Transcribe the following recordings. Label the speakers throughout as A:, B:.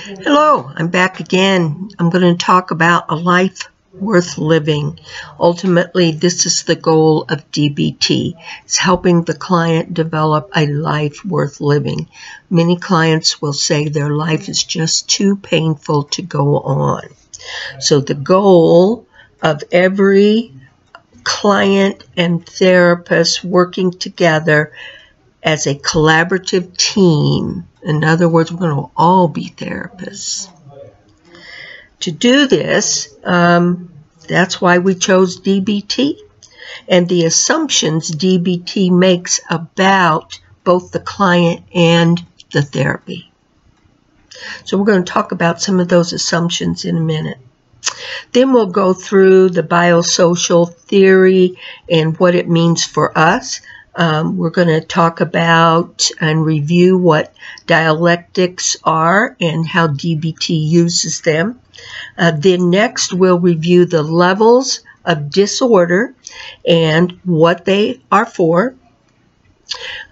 A: Hello, I'm back again. I'm going to talk about a life worth living. Ultimately, this is the goal of DBT. It's helping the client develop a life worth living. Many clients will say their life is just too painful to go on. So the goal of every client and therapist working together as a collaborative team. In other words, we're going to all be therapists. To do this, that's why we chose DBT and the assumptions DBT makes about both the client and the therapy. So we're going to talk about some of those assumptions in a minute. Then we'll go through the biosocial theory and what it means for us. We're going to talk about and review what dialectics are and how DBT uses them. Then next we'll review the levels of disorder and what they are for.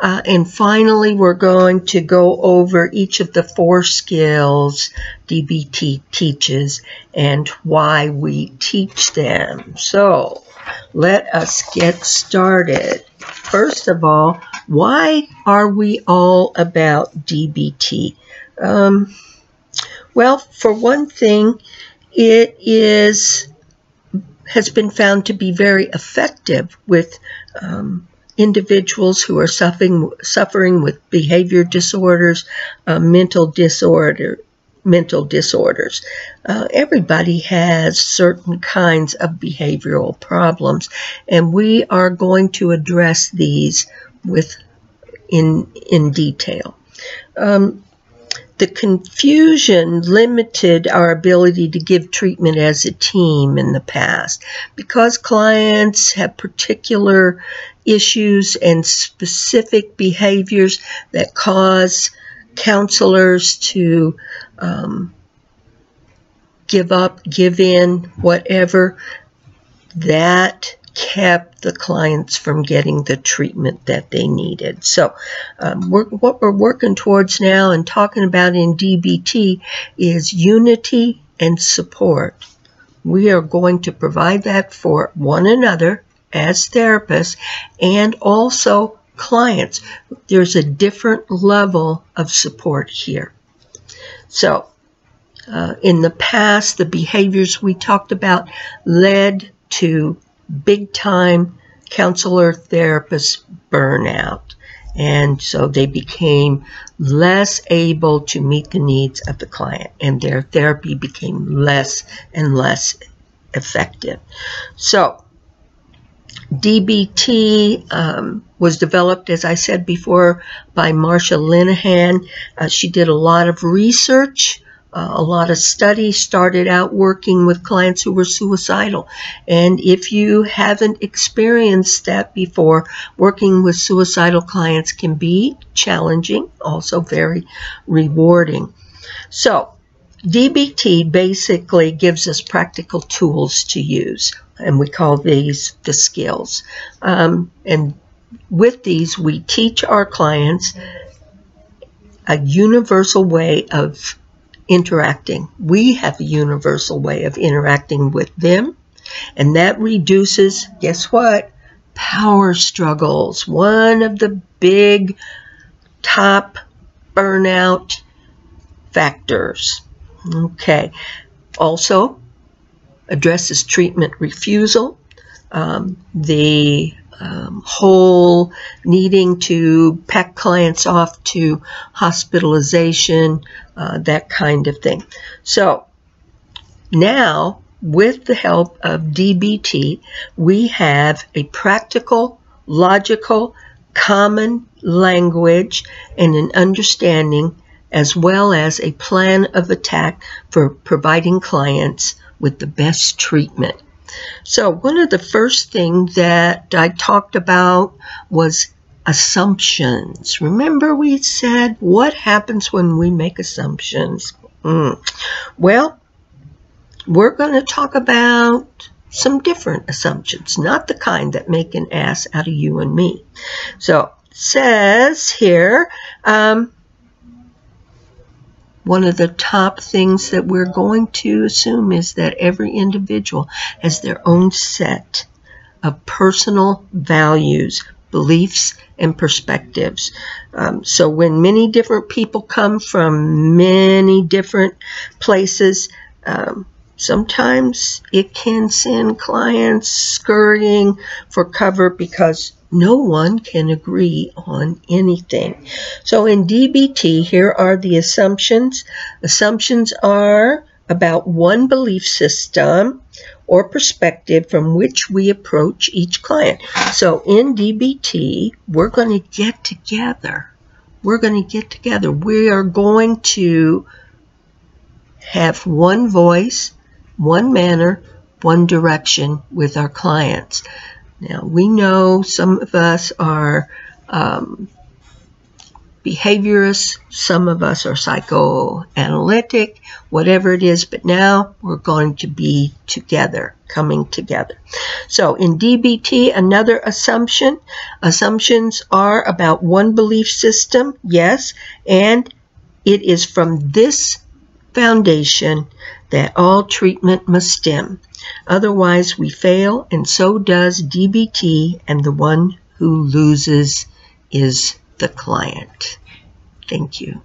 A: And finally, we're going to go over each of the 4 skills DBT teaches and why we teach them. So let us get started. First of all, why are we all about DBT? Well, for one thing, it has been found to be very effective with individuals who are suffering with behavior disorders, mental disorders. Everybody has certain kinds of behavioral problems, and we are going to address these in detail. The confusion limited our ability to give treatment as a team in the past because clients have particular issues and specific behaviors that cause counselors to give up, give in, whatever. That kept the clients from getting the treatment that they needed. So what we're working towards now and talking about in DBT is unity and support. We are going to provide that for one another as therapists and also clients. There's a different level of support here. So in the past, the behaviors we talked about led to big-time counselor therapist burnout, and so they became less able to meet the needs of the client, and their therapy became less and less effective. So DBT was developed, as I said before, by Marsha Linehan. She did a lot of research, a lot of studies, started out working with clients who were suicidal. And if you haven't experienced that before, working with suicidal clients can be challenging, also very rewarding. So DBT basically gives us practical tools to use, and we call these the skills. And with these, we teach our clients a universal way of interacting. We have a universal way of interacting with them, and that reduces, guess what? Power struggles. One of the big top burnout factors. Okay. Also addresses treatment refusal, the whole needing to pack clients off to hospitalization, that kind of thing. So now, with the help of DBT, we have a practical, logical, common language and an understanding, as well as a plan of attack for providing clients with the best treatment. So one of the first things that I talked about was assumptions. Remember we said, what happens when we make assumptions? Well, we're going to talk about some different assumptions, not the kind that make an ass out of you and me. So it says here, one of the top things that we're going to assume is that every individual has their own set of personal values, beliefs, and perspectives. So when many different people come from many different places, sometimes it can send clients scurrying for cover because no one can agree on anything. So in DBT, here are the assumptions. Assumptions are about one belief system or perspective from which we approach each client. So in DBT, we're going to get together. We're going to get together. We are going to have one voice, one manner, one direction with our clients. Now, we know some of us are behaviorists, some of us are psychoanalytic, whatever it is, but now we're going to be together, coming together. So in DBT, another assumption, assumptions are about one belief system, yes, and it is from this foundation that all treatment must stem. Otherwise, we fail, and so does DBT, and the one who loses is the client. Thank you.